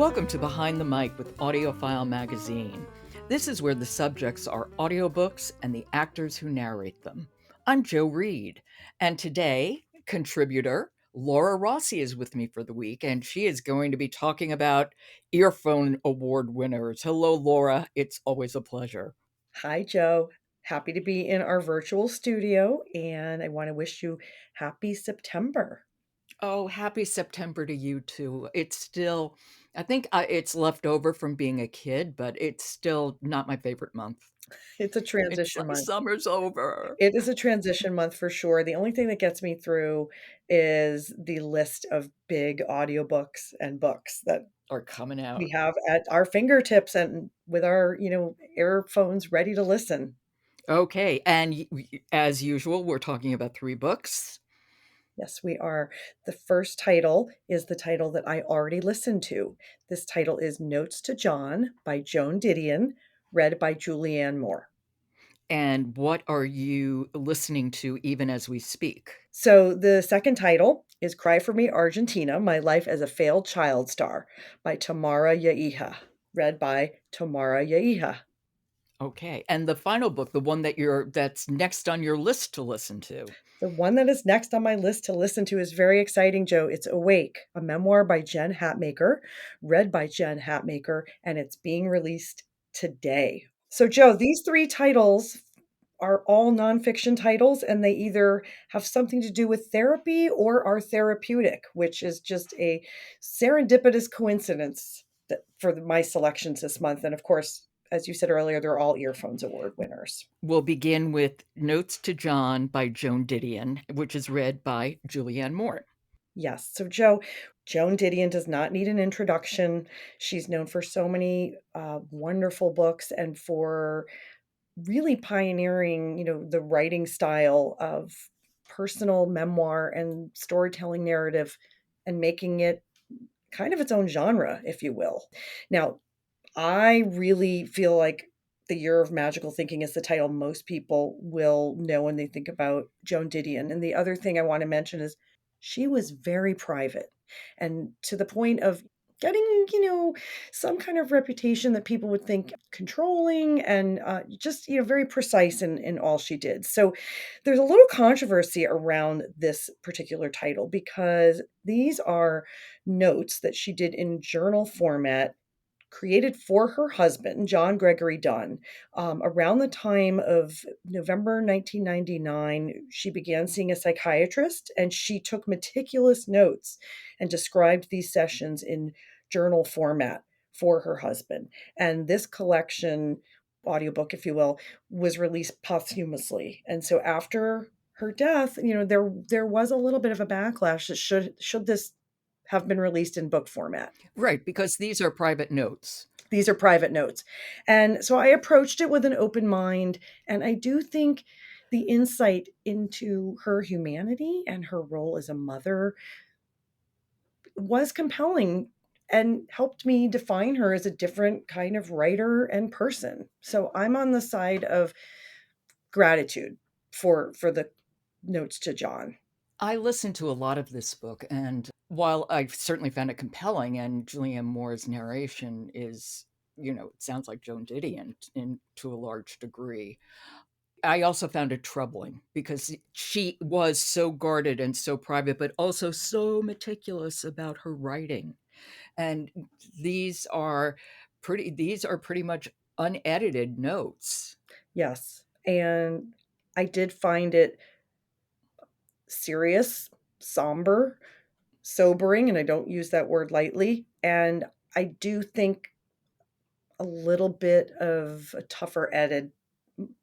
Welcome to Behind the Mic with AudioFile Magazine. This is where the subjects are audiobooks and the actors who narrate them. I'm Joe Reed, and today, contributor Laura Rossi is with me for the week, and she is going to be talking about Earphone Award winners. Hello, Laura. It's always a pleasure. Hi, Joe. Happy to be in our virtual studio, and I want to wish you happy September. Oh, happy September to you too. It's still, I think it's left over from being a kid, but it's still not my favorite month. It's a It's transition like month. summer's over. It is a transition month for sure. The only thing that gets me through is the list of big audiobooks and books that Are coming we out. have at our fingertips and with our, earphones ready to listen. Okay, and as usual, we're talking about 3 books. Yes, we are. The first title is the title that I already listened to. This title is Notes to John by Joan Didion, read by Julianne Moore. And what are you listening to even as we speak? So the second title is Cry for Me, Argentina, My Life as a Failed Child Star by Tamara Yaija, read by Tamara Yaija. Okay, and the final book, the one that's next on your list to listen to. The one that is next on my list to listen to is very exciting, Joe. It's Awake, a memoir by Jen Hatmaker, read by Jen Hatmaker, and it's being released today. So, Joe, these three titles are all nonfiction titles, and they either have something to do with therapy or are therapeutic, which is just a serendipitous coincidence for my selections this month. And of course, as you said earlier, they're all Earphones Award winners. We'll begin with Notes to John by Joan Didion, which is read by Julianne Moore. Yes. So, Joan Didion does not need an introduction. She's known for so many wonderful books and for really pioneering, the writing style of personal memoir and storytelling narrative and making it kind of its own genre, if you will. Now, I really feel like The Year of Magical Thinking is the title most people will know when they think about Joan Didion. And the other thing I want to mention is she was very private and to the point of getting, some kind of reputation that people would think controlling and just, very precise in all she did. So there's a little controversy around this particular title because these are notes that she did in journal format created for her husband, John Gregory Dunn. Around the time of November 1999, she began seeing a psychiatrist and she took meticulous notes and described these sessions in journal format for her husband. And this collection, audiobook, if you will, was released posthumously. And so after her death, there was a little bit of a backlash that should this have been released in book format. Right, because these are private notes. These are private notes. And so I approached it with an open mind. And I do think the insight into her humanity and her role as a mother was compelling and helped me define her as a different kind of writer and person. So I'm on the side of gratitude for the notes to John. I listened to a lot of this book, and while I certainly found it compelling, and Julianne Moore's narration is, it sounds like Joan Didion to a large degree. I also found it troubling because she was so guarded and so private, but also so meticulous about her writing. And these are pretty much unedited notes. Yes. And I did find it serious, somber, sobering, and I don't use that word lightly. And I do think a little bit of a tougher edit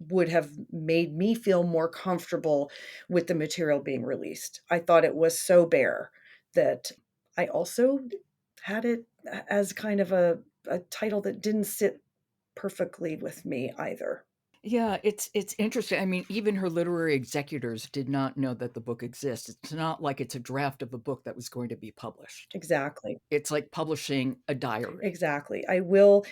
would have made me feel more comfortable with the material being released. I thought it was so bare that I also had it as kind of a title that didn't sit perfectly with me either. Yeah, it's interesting. I mean, even her literary executors did not know that the book exists. It's not like it's a draft of a book that was going to be published. Exactly. It's like publishing a diary. Exactly. I will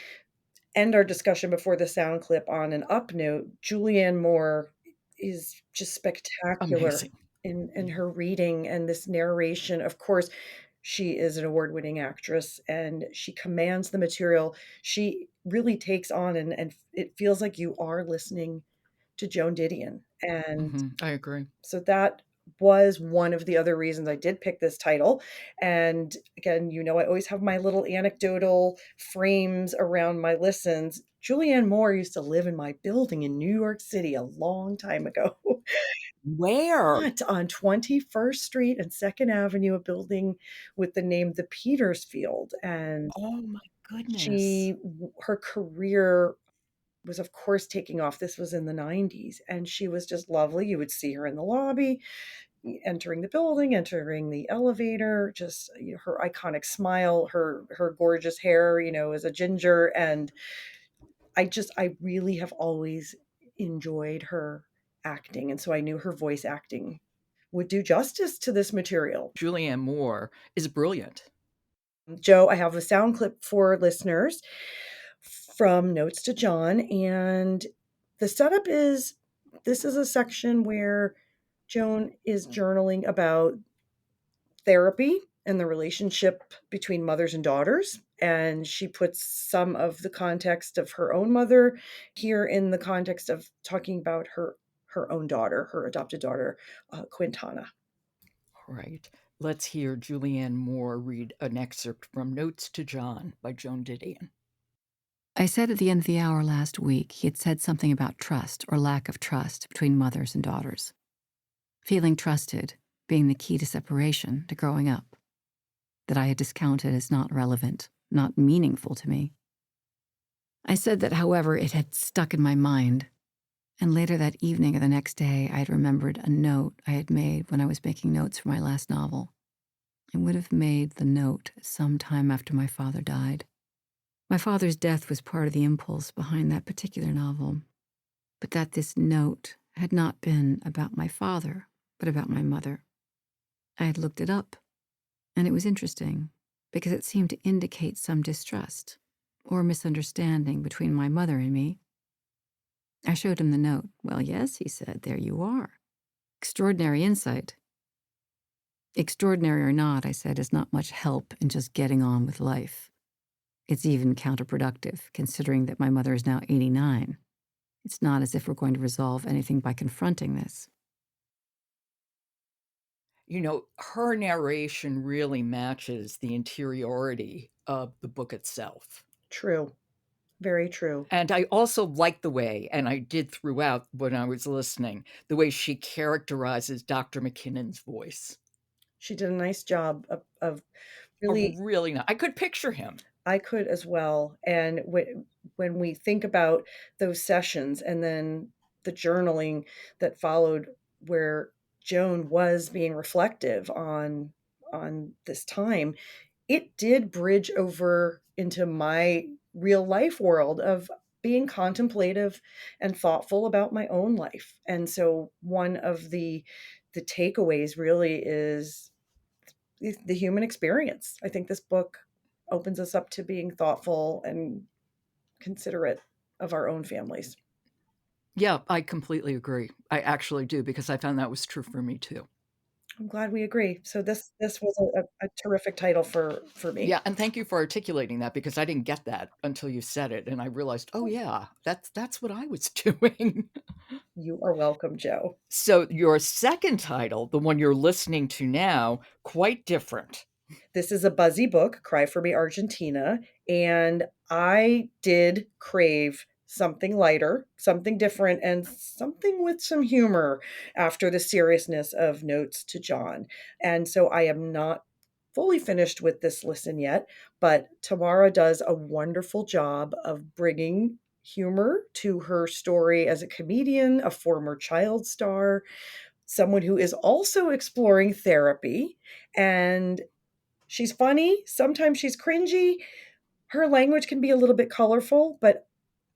end our discussion before the sound clip on an up note. Julianne Moore is just spectacular Amazing. in her reading and this narration. Of course, She is an award-winning actress, and she commands the material. She really takes on and it feels like you are listening to Joan Didion, and Mhm, I agree. so that was one of the other reasons I did pick this title, and again, I always have my little anecdotal frames around my listens. Julianne Moore used to live in my building in New York City a long time ago. Where? What? On 21st Street and 2nd Avenue, a building with the name the Petersfield, and Oh my goodness. she her career was, of course, taking off. This was in the '90s, and she was just lovely. You would see her in the lobby, entering the building, entering the elevator, just, her iconic smile, her gorgeous hair, as a ginger, and I really have always enjoyed her acting, and so I knew her voice acting would do justice to this material. Julianne Moore is brilliant. Joe, I have a sound clip for listeners from Notes to John, and the setup is this is a section where Joan is journaling about therapy and the relationship between mothers and daughters. And she puts some of the context of her own mother here in the context of talking about her own daughter, her adopted daughter, Quintana. Right. Let's hear Julianne Moore read an excerpt from Notes to John by Joan Didion. I said at the end of the hour last week he had said something about trust or lack of trust between mothers and daughters. Feeling trusted being the key to separation, to growing up, that I had discounted as not relevant, not meaningful to me. I said that, however, it had stuck in my mind, and later that evening or the next day I had remembered a note I had made when I was making notes for my last novel. I would have made the note some time after my father died. My father's death was part of the impulse behind that particular novel, but that this note had not been about my father, but about my mother. I had looked it up, and it was interesting because it seemed to indicate some distrust or misunderstanding between my mother and me. I showed him the note. Well, yes, he said, there you are. Extraordinary insight. Extraordinary or not, I said, is not much help in just getting on with life. It's even counterproductive, considering that my mother is now 89. It's not as if we're going to resolve anything by confronting this. Her narration really matches the interiority of the book itself. True. Very true. And I also like the way, and I did throughout when I was listening, the way she characterizes Dr. McKinnon's voice. She did a nice job of A really. really I could picture him. I could as well, and when we think about those sessions and then the journaling that followed where Joan was being reflective on this time, it did bridge over into my real life world of being contemplative and thoughtful about my own life. And so one of the takeaways really is the human experience. I think this book opens us up to being thoughtful and considerate of our own families. Yeah, I completely agree. I actually do because I found that was true for me too. I'm glad we agree. So this was a terrific title for me. Yeah, and thank you for articulating that because I didn't get that until you said it, and I realized, oh yeah, that's what I was doing. You are welcome, Joe. So your second title, the one you're listening to now, quite different. This is a buzzy book, Cry for Me Argentina, and I did crave something lighter, something different, and something with some humor after the seriousness of Notes to John. And so I am not fully finished with this listen yet, but Tamara does a wonderful job of bringing humor to her story as a comedian, a former child star, someone who is also exploring therapy, and she's funny, sometimes she's cringy. Her language can be a little bit colorful, but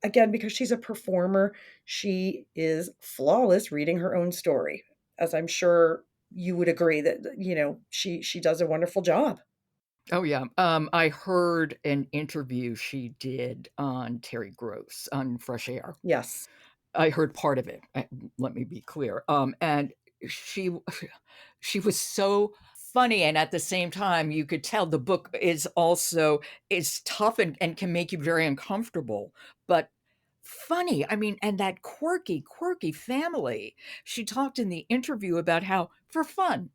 again, because she's a performer, she is flawless reading her own story. As I'm sure you would agree that, she does a wonderful job. Oh yeah. I heard an interview she did on Terry Gross on Fresh Air. Yes. I heard part of it. Let me be clear. And she she was so funny, and at the same time, you could tell the book is tough and can make you very uncomfortable, but funny. I mean, and that quirky family. She talked in the interview about how, for fun,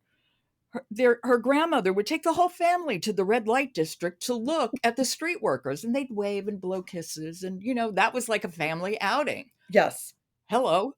her grandmother would take the whole family to the red light district to look at the street workers, and they'd wave and blow kisses, and, that was like a family outing. Yes. Hello.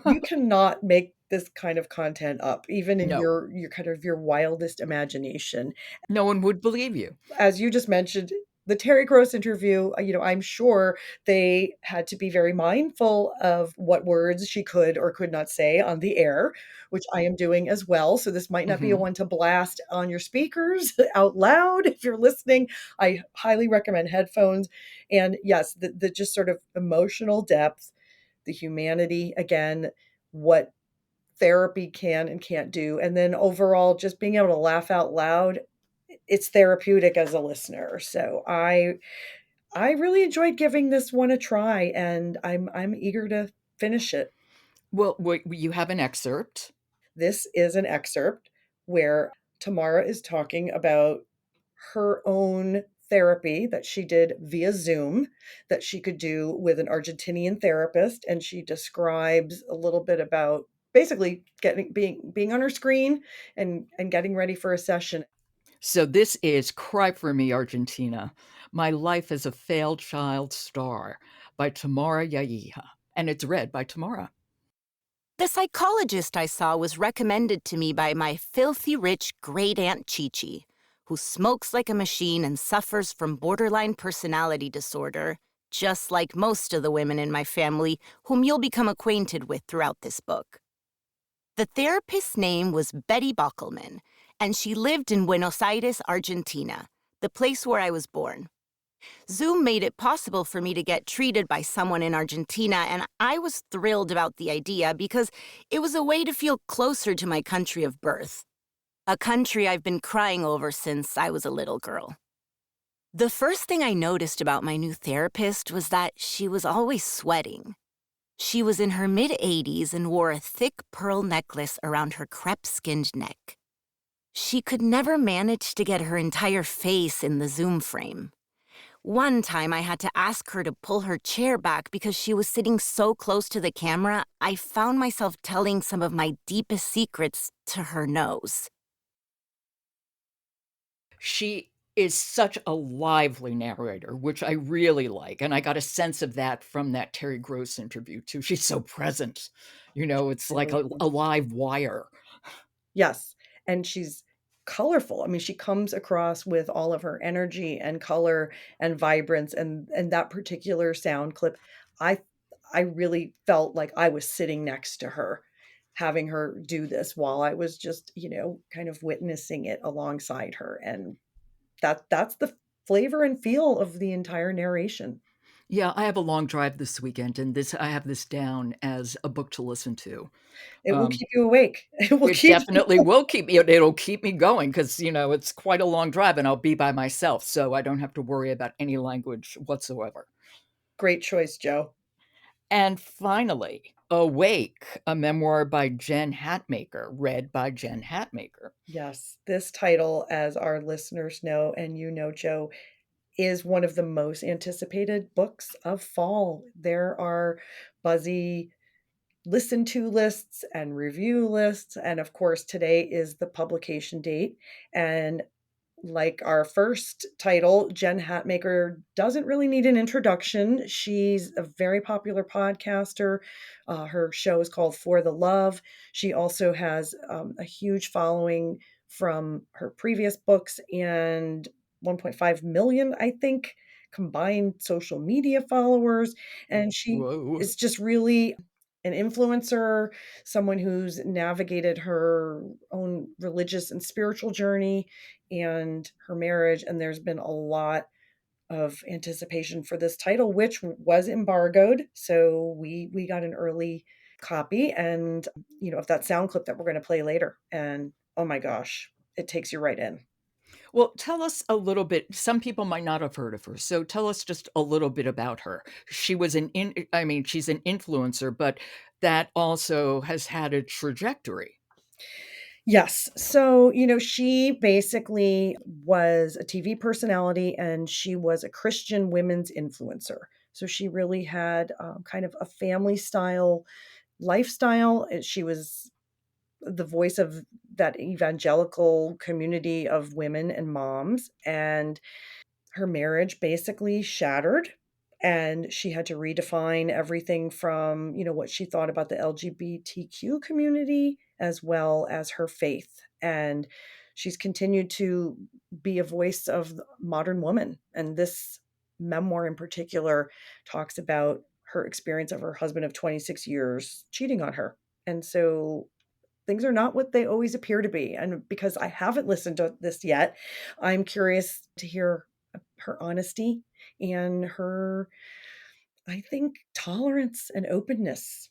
You cannot make this kind of content up, even in No, your kind of your wildest imagination. no one would believe you. As you just mentioned, the Terry Gross interview, I'm sure they had to be very mindful of what words she could or could not say on the air, which I am doing as well. So this might not be a Mhm. one to blast on your speakers out loud if you're listening. I highly recommend headphones. And yes, the just sort of emotional depth, the humanity, again, what therapy can and can't do, and then overall just being able to laugh out loud, it's therapeutic as a listener. So I really enjoyed giving this one a try, and I'm eager to finish it. Well, you have an excerpt. This is an excerpt where Tamara is talking about her own therapy that she did via Zoom that she could do with an Argentinian therapist, and she describes a little bit about basically getting being on her screen and getting ready for a session. So this is Cry for Me, Argentina. My Life as a Failed Child Star by Tamara Yahia. And it's read by Tamara. The psychologist I saw was recommended to me by my filthy rich great aunt Chi Chi, who smokes like a machine and suffers from borderline personality disorder, just like most of the women in my family whom you'll become acquainted with throughout this book. The therapist's name was Betty Bockelman, and she lived in Buenos Aires, Argentina, the place where I was born. Zoom made it possible for me to get treated by someone in Argentina, and I was thrilled about the idea because it was a way to feel closer to my country of birth, a country I've been crying over since I was a little girl. The first thing I noticed about my new therapist was that she was always sweating. She was in her mid-80s and wore a thick pearl necklace around her crepe-skinned neck. She could never manage to get her entire face in the Zoom frame. One time I had to ask her to pull her chair back because she was sitting so close to the camera, I found myself telling some of my deepest secrets to her nose. She is such a lively narrator, which I really like. And I got a sense of that from that Terry Gross interview, too. She's so present. It's like Really a is. live wire. Yes, and she's colorful. I mean, she comes across with all of her energy and color and vibrance, and that particular sound clip, I I really felt like I was sitting next to her, having her do this while I was just, kind of witnessing it alongside her, and that's the flavor and feel of the entire narration. Yeah, I have a long drive this weekend, and I have this down as a book to listen to. It will Um, keep you awake. It will it keep you definitely will it'll keep me going because it's quite a long drive, and I'll be by myself, so I don't have to worry about any language whatsoever. Great choice, Joe. And finally, Awake, a memoir by Jen Hatmaker, read by Jen Hatmaker. Yes, this title, as our listeners know, and Joe, is one of the most anticipated books of fall. There are buzzy listen to lists and review lists. And of course, today is the publication date. And like our first title, Jen Hatmaker doesn't really need an introduction. She's a very popular podcaster. Her show is called For the Love. She also has a huge following from her previous books and 1.5 million, I think, combined social media followers. And she Whoa. is just really an influencer, someone who's navigated her own religious and spiritual journey and her marriage. And there's been a lot of anticipation for this title, which was embargoed. So we got an early copy and of that sound clip that we're going to play later. And oh my gosh, it takes you right in. Well, tell us a little bit. Some people might not have heard of her, so tell us just a little bit about her. She was I mean, she's an influencer, but that also has had a trajectory. Yes. So, she basically was a TV personality and she was a Christian women's influencer. So she really had kind of a family style lifestyle. She was the voice of that evangelical community of women and moms. And her marriage basically shattered, and she had to redefine everything from, what she thought about the LGBTQ community as well as her faith. And she's continued to be a voice of the modern woman. And this memoir in particular talks about her experience of her husband of 26 years cheating on her. And so things are not what they always appear to be. And because I haven't listened to this yet, I'm curious to hear her honesty and her, I think, tolerance and openness.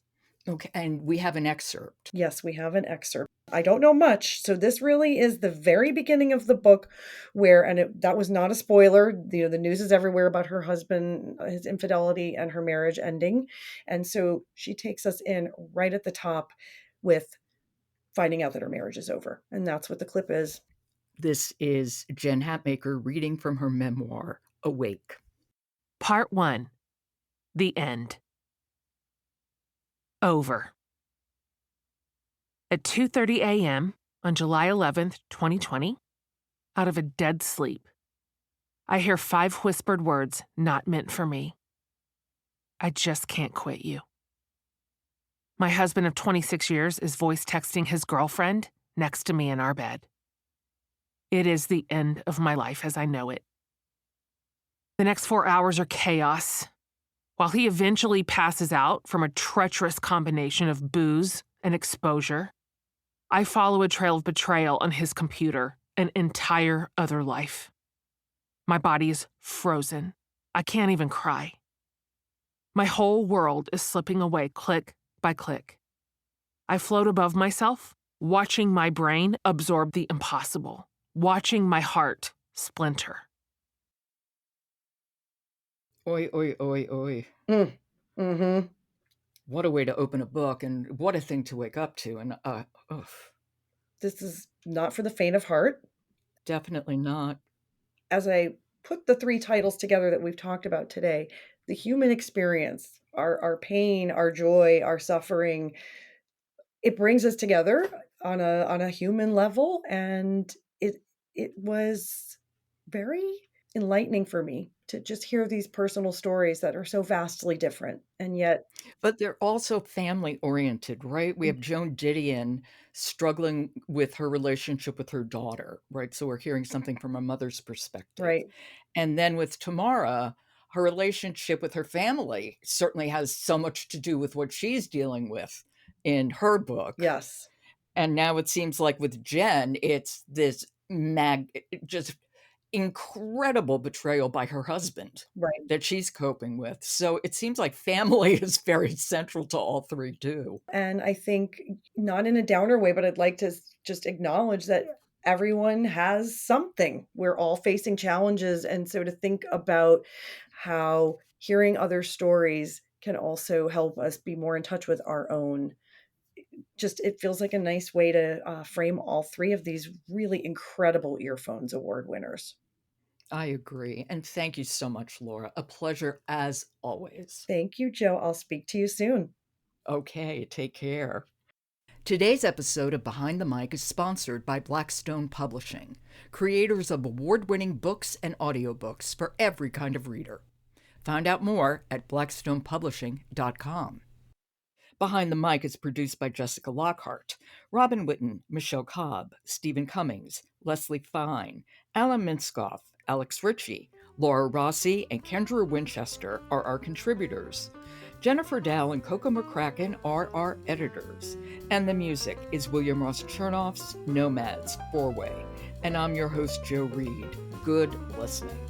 Okay, and we have an excerpt. Yes, we have an excerpt. I don't know much. So this really is the very beginning of the book where, and that was not a spoiler. The news is everywhere about her husband, his infidelity and her marriage ending. And so she takes us in right at the top with finding out that her marriage is over. And that's what the clip is. This is Jen Hatmaker reading from her memoir, Awake. Part 1. The End. Over. At 2:30 a.m. on July 11th, 2020, out of a dead sleep, I hear 5 whispered words not meant for me. I just can't quit you. My husband of 26 years is voice texting his girlfriend next to me in our bed. It is the end of my life as I know it. The next 4 hours are chaos. While he eventually passes out from a treacherous combination of booze and exposure, I follow a trail of betrayal on his computer, an entire other life. My body is frozen. I can't even cry. My whole world is slipping away click by click. I float above myself, watching my brain absorb the impossible, watching my heart splinter. Oi, oi, oi, oi. Mm-hmm. What a way to open a book, and what a thing to wake up to. And, This is not for the faint of heart. definitely not. As I put the 3 titles together that we've talked about today, the human experience, our pain, our joy, our suffering, it brings us together on a human level, and it was very enlightening for me to just hear these personal stories that are so vastly different, and yet But they're also family oriented, right? We have Joan Didion struggling with her relationship with her daughter, right? So we're hearing something from a mother's perspective. right, And then with Tamara, her relationship with her family certainly has so much to do with what she's dealing with in her book. yes, And now it seems like with Jen, it's this just incredible betrayal by her husband right. that she's coping with. So it seems like family is very central to all three too. And I think not in a downer way, but I'd like to just acknowledge that everyone has something. We're all facing challenges. And so to think about how hearing other stories can also help us be more in touch with our own, just it feels like a nice way to frame all 3 of these really incredible Earphones Award winners. I agree. And thank you so much, Laura. A pleasure as always. Thank you, Joe. I'll speak to you soon. Okay, take care. Today's episode of Behind the Mic is sponsored by Blackstone Publishing, creators of award-winning books and audiobooks for every kind of reader. Find out more at blackstonepublishing.com. Behind the Mic is produced by Jessica Lockhart, Robin Whitten, Michelle Cobb, Stephen Cummings, Leslie Fine, Alan Minskoff, Alex Ritchie, Laura Rossi, and Kendra Winchester are our contributors. Jennifer Dow and Coco McCracken are our editors. And the music is William Ross Chernoff's Nomads 4-Way. And I'm your host, Joe Reed. Good listening.